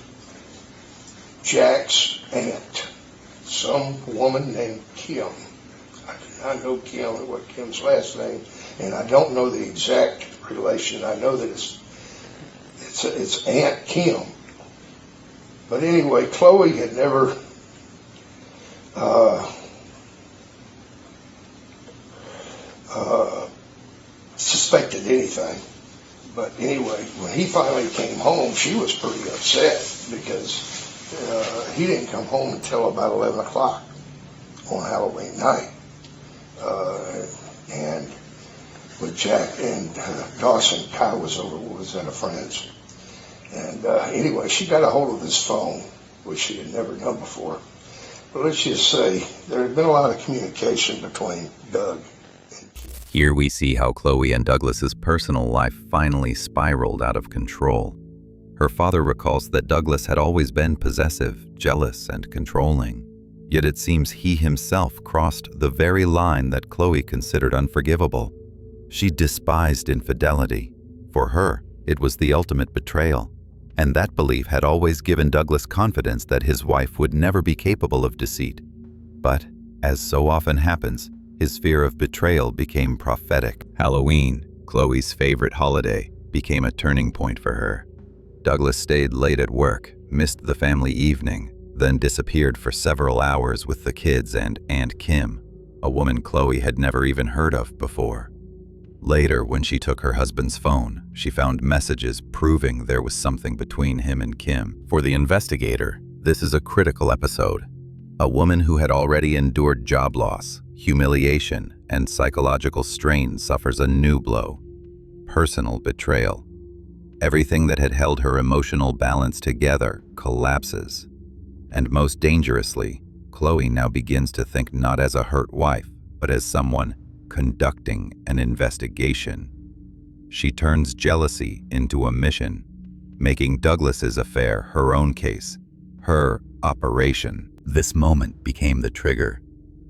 Jack's aunt, some woman named Kim. I do not know Kim, what Kim's last name, and I don't know the exact relation. I know that it's Aunt Kim. But anyway, Chloe had never suspected anything. But anyway, when he finally came home, she was pretty upset because he didn't come home until about 11 o'clock on Halloween night. And with Jack and Dawson, Kyle was at a friend's. And anyway, she got a hold of his phone, which she had never done before. But let's just say there had been a lot of communication between Doug. Here we see how Chloe and Douglas's personal life finally spiraled out of control. Her father recalls that Douglas had always been possessive, jealous, and controlling. Yet it seems he himself crossed the very line that Chloe considered unforgivable. She despised infidelity. For her, it was the ultimate betrayal. And that belief had always given Douglas confidence that his wife would never be capable of deceit. But, as so often happens, his fear of betrayal became prophetic. Halloween, Chloe's favorite holiday, became a turning point for her. Douglas stayed late at work, missed the family evening, then disappeared for several hours with the kids and Aunt Kim, a woman Chloe had never even heard of before. Later, when she took her husband's phone, she found messages proving there was something between him and Kim. For the investigator, this is a critical episode. A woman who had already endured job loss, humiliation, and psychological strain suffers a new blow: personal betrayal. Everything that had held her emotional balance together collapses. And most dangerously, Chloe now begins to think not as a hurt wife, but as someone conducting an investigation. She turns jealousy into a mission, making Douglas's affair her own case, her operation. This moment became the trigger.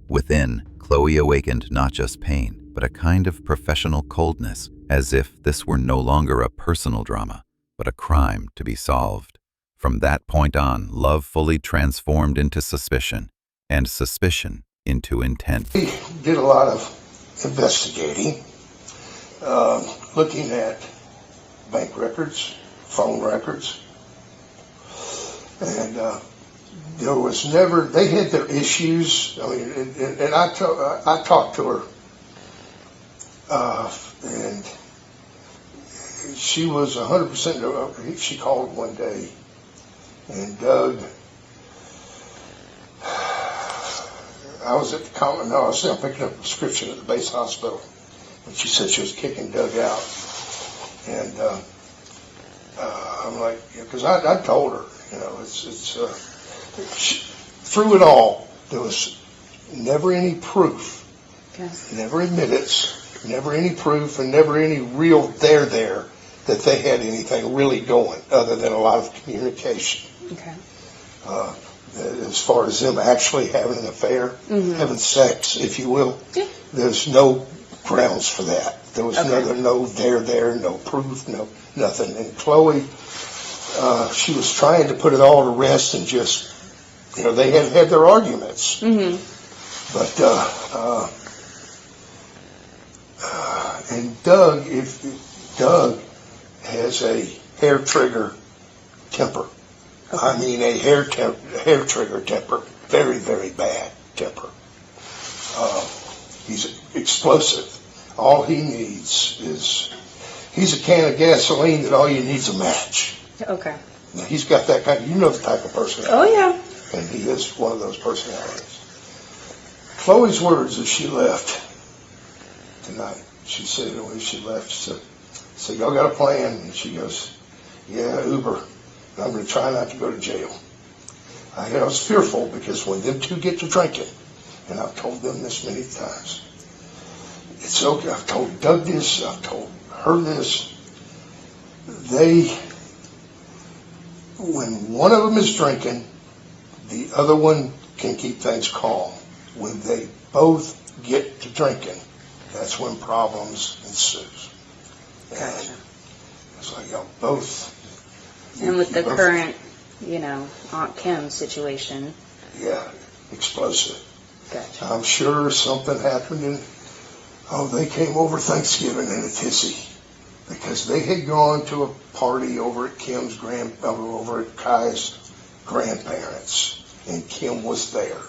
Within, Chloe awakened not just pain, but a kind of professional coldness, as if this were no longer a personal drama, but a crime to be solved. From that point on, love fully transformed into suspicion, and suspicion into intent. We did a lot of investigating, looking at bank records, phone records, and there was never, they had their issues. I mean, and I talked to her, and she was 100%, she called one day, and Doug, I was at the common, no, I was still picking up a prescription at the base hospital, and she said she was kicking Doug out. And I'm like, because I told her, through it all, there was never any proof, never admittance, never any proof, and never any real there that they had anything really going other than a lot of communication. Okay. As far as them actually having an affair, having sex, if you will, there's no grounds for that. There was no there, no proof, no nothing. And Chloe, she was trying to put it all to rest and just, they had their arguments. But, and Doug, Doug has a hair trigger temper. I mean, a hair trigger temper. Very, very bad temper. He's explosive. All he needs is, he's a can of gasoline that all you need is a match. Okay. Now, he's got that kind, the type of personality. Oh, yeah. And he is one of those personalities. Chloe's words as she left tonight, she said when she left, she said, y'all got a plan? And she goes, yeah, Uber. I'm going to try not to go to jail. I was fearful because when them two get to drinking, and I've told them this many times, it's okay. I've told Doug this, I've told her this. When one of them is drinking, the other one can keep things calm. When they both get to drinking, that's when problems ensue. Gotcha. It's like y'all both. And with the current, Aunt Kim situation. Yeah, explosive. Gotcha. I'm sure something happened and they came over Thanksgiving in a tizzy because they had gone to a party over at over at Kai's grandparents, and Kim was there,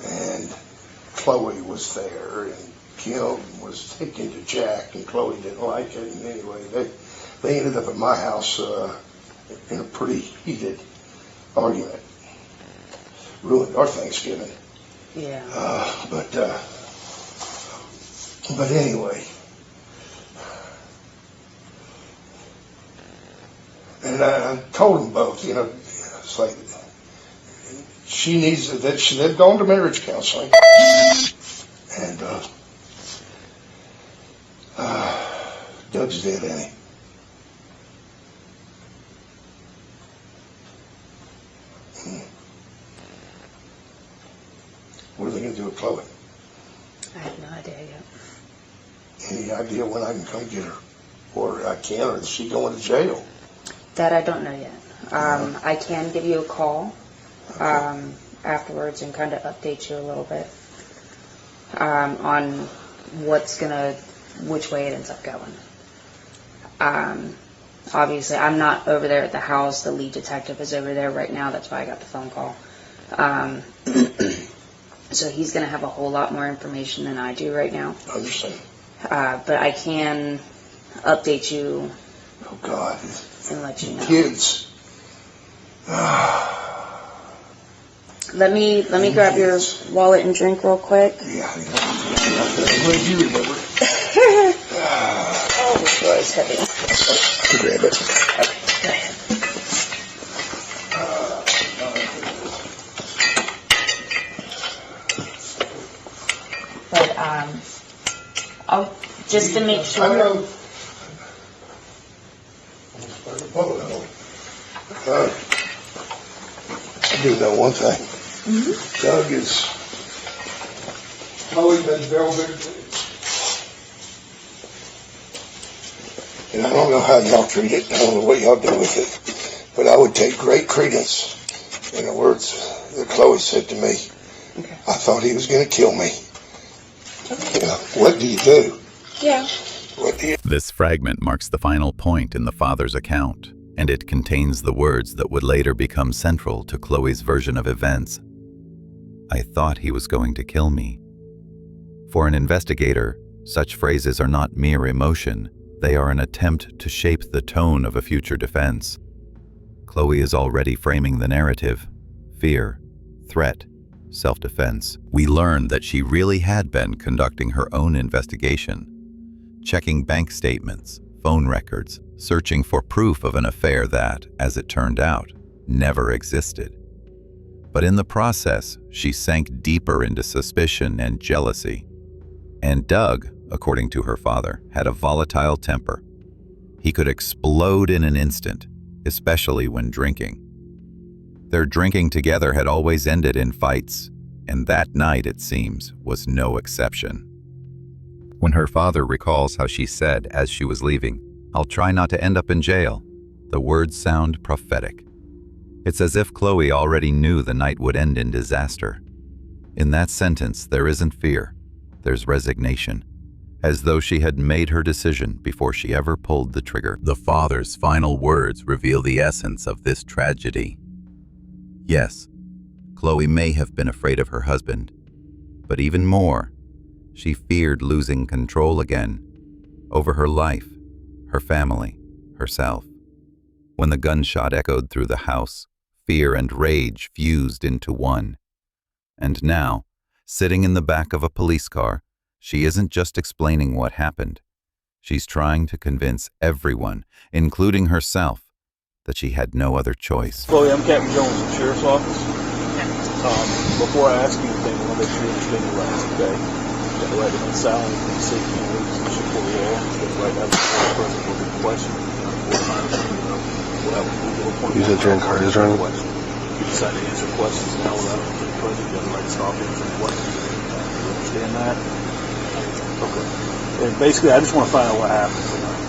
and Chloe was there, and Kim was taken to Jack, and Chloe didn't like it, and anyway, they ended up at my house in a pretty heated argument. Ruined our Thanksgiving. Yeah. But anyway, and I told them both, it's like she needs that. They've gone to marriage counseling, and Doug's dead, ain't he? What are they going to do with Chloe? I have no idea yet. Any idea when I can come get her? Or I can, or is she going to jail? That I don't know yet. I can give you a call afterwards and kind of update you a little bit on which way it ends up going. Obviously, I'm not over there at the house. The lead detective is over there right now. That's why I got the phone call. So he's going to have a whole lot more information than I do right now. I understand. But I can update you. Oh, God. And let you know. Kids. Let me grab your wallet and drink real quick. Yeah. I'm glad you remember. Oh, this drawer is heavy. To grab it. Okay, go ahead. But I'll just to make sure. I know. I do know one thing. Doug is always been very good. And I don't know how y'all treat it. I don't know what y'all do with it. But I would take great credence in the words that Chloe said to me. Okay. I thought he was going to kill me. You know, what do you do? Yeah. What do you This fragment marks the final point in the father's account, and it contains the words that would later become central to Chloe's version of events. I thought he was going to kill me. For an investigator, such phrases are not mere emotion, they are an attempt to shape the tone of a future defense. Chloe is already framing the narrative: fear, threat, self-defense. We learn that she really had been conducting her own investigation, checking bank statements, phone records, searching for proof of an affair that, as it turned out, never existed. But in the process, she sank deeper into suspicion and jealousy. And Doug, according to her father, had a volatile temper. He could explode in an instant, especially when drinking. Their drinking together had always ended in fights, and that night, it seems, was no exception. When her father recalls how she said as she was leaving, "I'll try not to end up in jail," the words sound prophetic. It's as if Chloe already knew the night would end in disaster. In that sentence, there isn't fear, there's resignation, as though she had made her decision before she ever pulled the trigger. The father's final words reveal the essence of this tragedy. Yes, Chloe may have been afraid of her husband, but even more, she feared losing control again over her life, her family, herself. When the gunshot echoed through the house, fear and rage fused into one. And now, sitting in the back of a police car, she isn't just explaining what happened. She's trying to convince everyone, including herself, that she had no other choice. Chloe, I'm Captain Jones from the Sheriff's Office. Before I ask you anything, I want to make sure you understand your rights, okay? You have the right to silence and seek and release the support of law. You have the right to have the person will be questioned. You said your card is running? You decide to answer questions now without being present. You have the right to stop answering questions. You understand that? Okay. And basically, I just want to find out what happened tonight.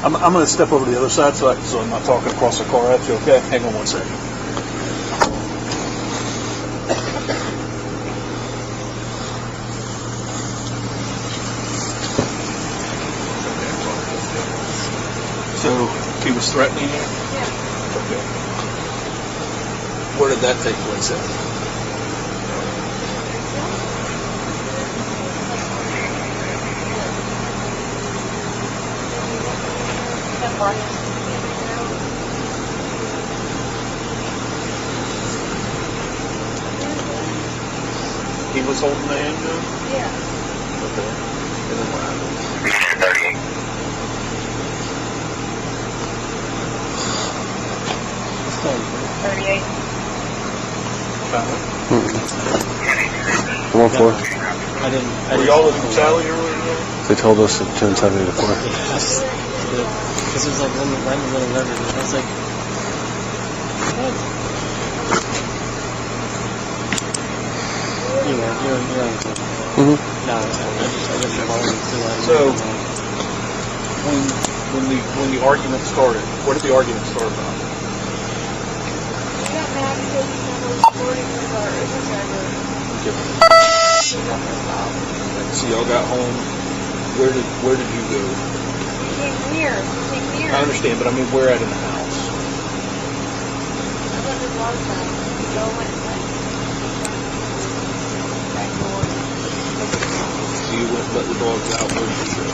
I'm going to step over to the other side so I'm not talking across the car at you, okay? Hang on one second. So, he was threatening you? Yeah. Okay. Where did that take place at? He was holding the handgun? Yeah. Okay. And then what happened? 38. Found it. Come on, floor. Were y'all in Sally earlier? They told us at 10:70 to 4. Yes. Because it was like right in the middle of everything. I was like, what? You're on. No, I just already feel like So, when the argument started, what did the argument start about? We got mad because we never recording with our Uber driver. We got pissed off. So y'all got home. Where did you go? We came here. I understand, but I mean, where at in the house? I went to water time. So I went like back door. So you went and let the dogs out. Where did you go?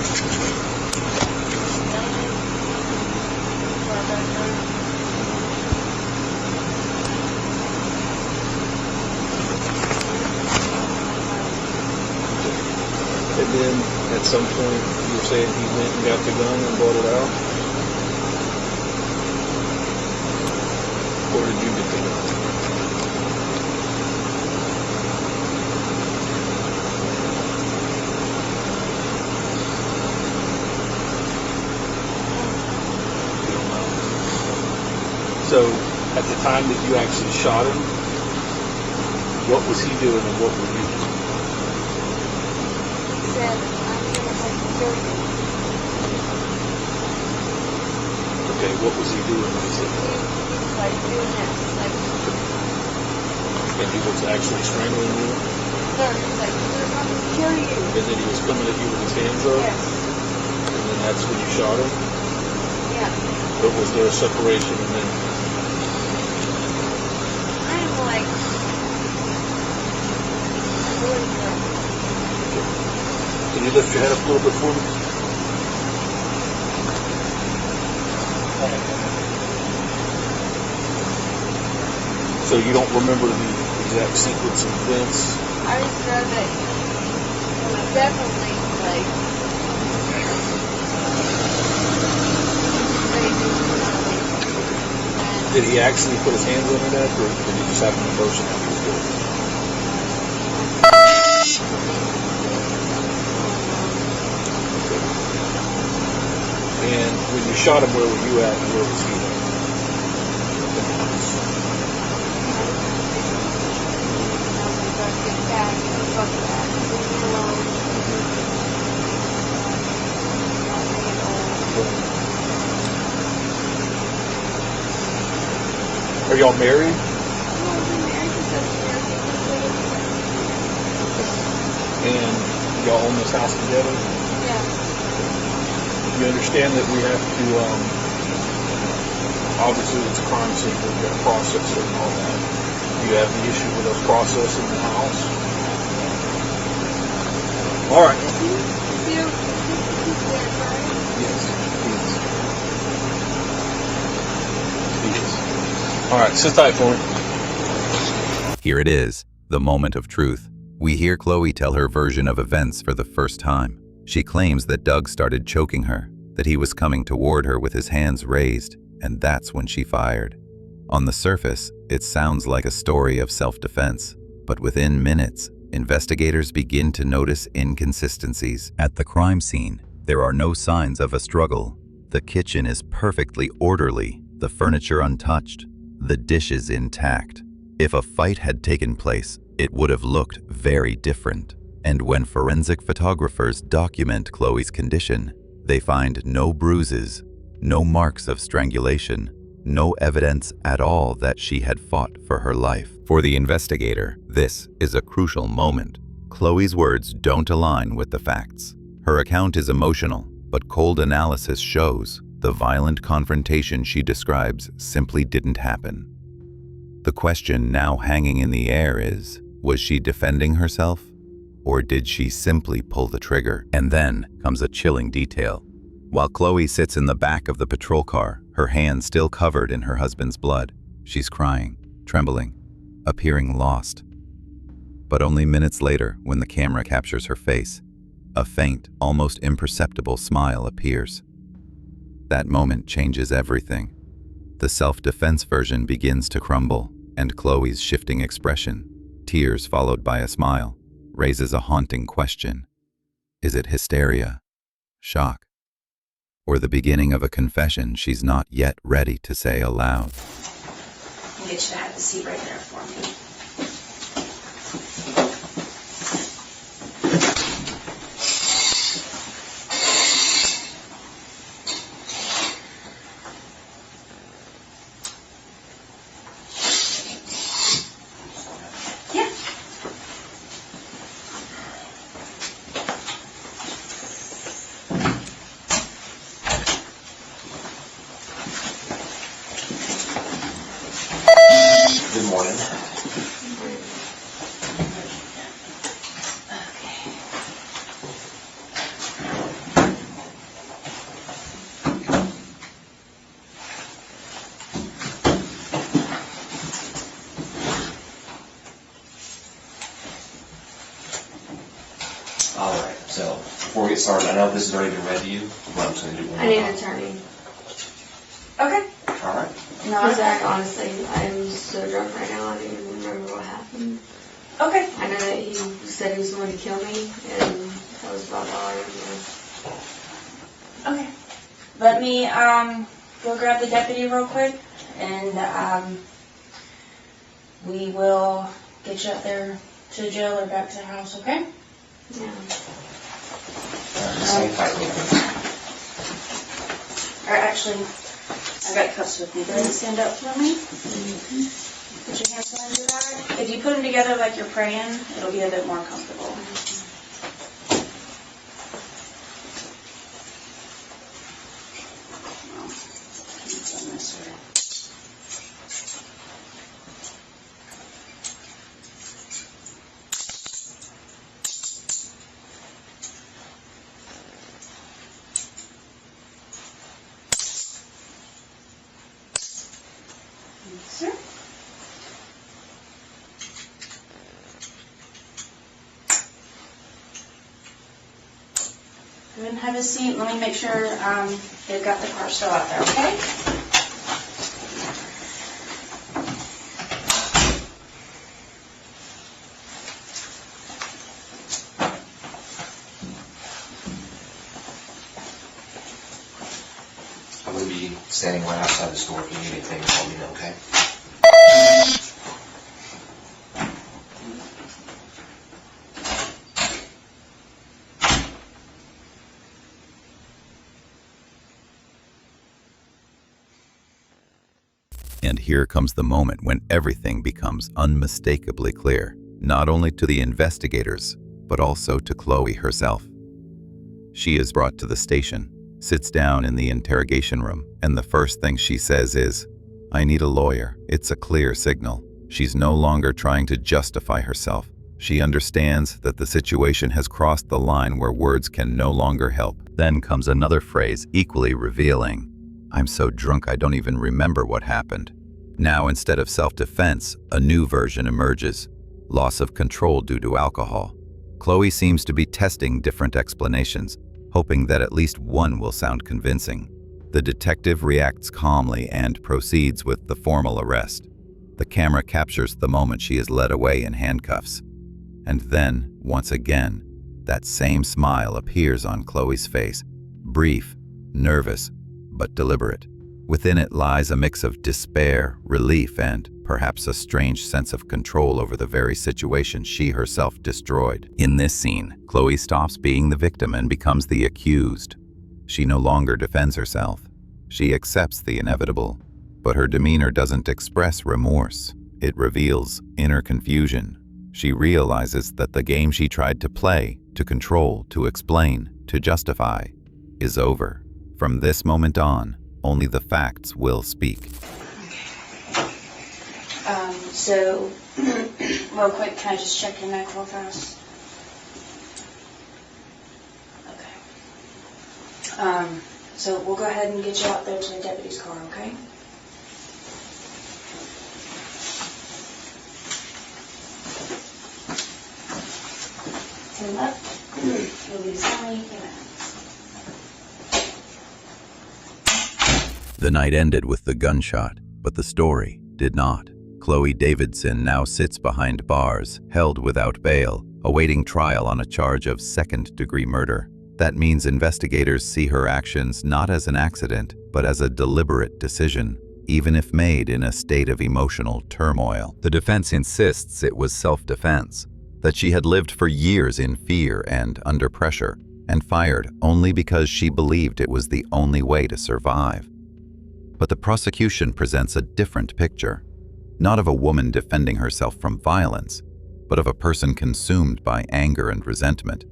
And then at some point you were saying he went and got the gun and brought it out? Or did you get the gun? You don't know. So at the time that you actually shot him, what was he doing and what were you doing? He said, I'm gonna fucking kill you. Okay, what was he doing when he said that? He's like doing this, like, And he was actually strangling you? no, he's like, I'm gonna fucking kill you. And then he was coming at you with his hands up? Yes. And then that's when you shot him? Yeah. Or was there a separation and then... I'm like, really good. Can you lift your head up a little bit for me? So you don't remember the exact sequence of events? I just know that it was definitely like crazy. Did he actually put his hands on your neck or did he just have an emotion after he did it? And when you shot him, where were you at and where was he at? In the house. Get back, fuck that, leave me alone. Are y'all married? And y'all own this house together? Yeah. You understand that we have to, obviously it's a crime scene, we've got to process it and all that. Do you have the issue with us processing the house? All right. Yes, he is. He is. All right, sit tight for me. Here it is, the moment of truth. We hear Chloe tell her version of events for the first time. She claims that Doug started choking her, that he was coming toward her with his hands raised, and that's when she fired. On the surface, it sounds like a story of self-defense, but within minutes, investigators begin to notice inconsistencies. At the crime scene, there are no signs of a struggle. The kitchen is perfectly orderly, the furniture untouched, the dishes intact. If a fight had taken place, it would have looked very different. And when forensic photographers document Chloe's condition, they find no bruises, no marks of strangulation, no evidence at all that she had fought for her life. For the investigator, this is a crucial moment. Chloe's words don't align with the facts. Her account is emotional, but cold analysis shows the violent confrontation she describes simply didn't happen. The question now hanging in the air is, was she defending herself? Or did she simply pull the trigger? And then comes a chilling detail. While Chloe sits in the back of the patrol car, her hands still covered in her husband's blood, she's crying, trembling, appearing lost. But only minutes later, when the camera captures her face, a faint, almost imperceptible smile appears. That moment changes everything. The self-defense version begins to crumble, and Chloe's shifting expression, tears followed by a smile, raises a haunting question. Is it hysteria, shock, or the beginning of a confession she's not yet ready to say aloud? I'll get you to have the seat right there for me. Good morning. All right, so before we get started, I know this has already been read to you, but I'm just going to do one I more need an time. attorney. Okay. All right. No, Zach, honestly, I'm so drunk right now, I don't even remember what happened. Okay. I know that he said he was going to kill me, and that was about all I remember. Okay. Let me go grab the deputy real quick, and we will get you up there to the jail or back to the house, okay? Yeah. Just hang tight with me. Or actually, I got cuffs with me. Go ahead and stand up for me. Put your hands behind your back. If you put them together like you're praying, it'll be a bit more comfortable. It's on this way. Sir? Go ahead and have a seat. Let me make sure they've got the car still out there, okay? I'm going to be standing right outside the store. If you need anything, let me know, okay? And here comes the moment when everything becomes unmistakably clear, not only to the investigators, but also to Chloe herself. She is brought to the station, sits down in the interrogation room, and the first thing she says is, "I need a lawyer." It's a clear signal. She's no longer trying to justify herself. She understands that the situation has crossed the line where words can no longer help. Then comes another phrase equally revealing. "I'm so drunk I don't even remember what happened." Now, instead of self-defense, a new version emerges. Loss of control due to alcohol. Chloe seems to be testing different explanations, hoping that at least one will sound convincing. The detective reacts calmly and proceeds with the formal arrest. The camera captures the moment she is led away in handcuffs. And then, once again, that same smile appears on Chloe's face. Brief, nervous, but deliberate. Within it lies a mix of despair, relief, and perhaps a strange sense of control over the very situation she herself destroyed. In this scene, Chloe stops being the victim and becomes the accused. She no longer defends herself. She accepts the inevitable, but her demeanor doesn't express remorse. It reveals inner confusion. She realizes that the game she tried to play, to control, to explain, to justify, is over. From this moment on, only the facts will speak. So, real quick, can I just check your neck real fast? Okay. So we'll go ahead and get you out there to the deputy's car, okay? Turn left. You'll be 70 minutes. The night ended with the gunshot, but the story did not. Chloe Davidson now sits behind bars, held without bail, awaiting trial on a charge of second-degree murder. That means investigators see her actions not as an accident, but as a deliberate decision, even if made in a state of emotional turmoil. The defense insists it was self-defense, that she had lived for years in fear and under pressure, and fired only because she believed it was the only way to survive. But the prosecution presents a different picture, not of a woman defending herself from violence, but of a person consumed by anger and resentment.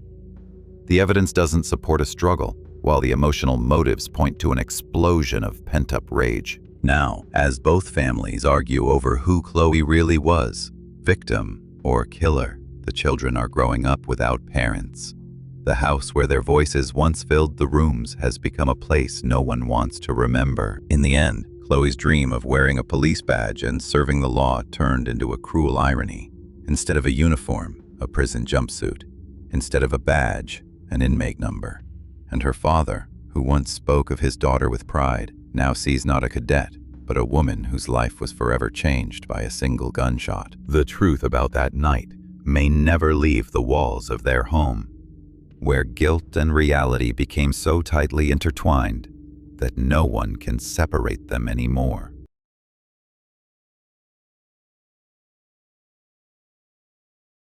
The evidence doesn't support a struggle, while the emotional motives point to an explosion of pent-up rage. Now, as both families argue over who Chloe really was, victim or killer, the children are growing up without parents. The house where their voices once filled the rooms has become a place no one wants to remember. In the end, Chloe's dream of wearing a police badge and serving the law turned into a cruel irony. Instead of a uniform, a prison jumpsuit. Instead of a badge, an inmate number. And her father, who once spoke of his daughter with pride, now sees not a cadet, but a woman whose life was forever changed by a single gunshot. The truth about that night may never leave the walls of their home, where guilt and reality became so tightly intertwined that no one can separate them anymore.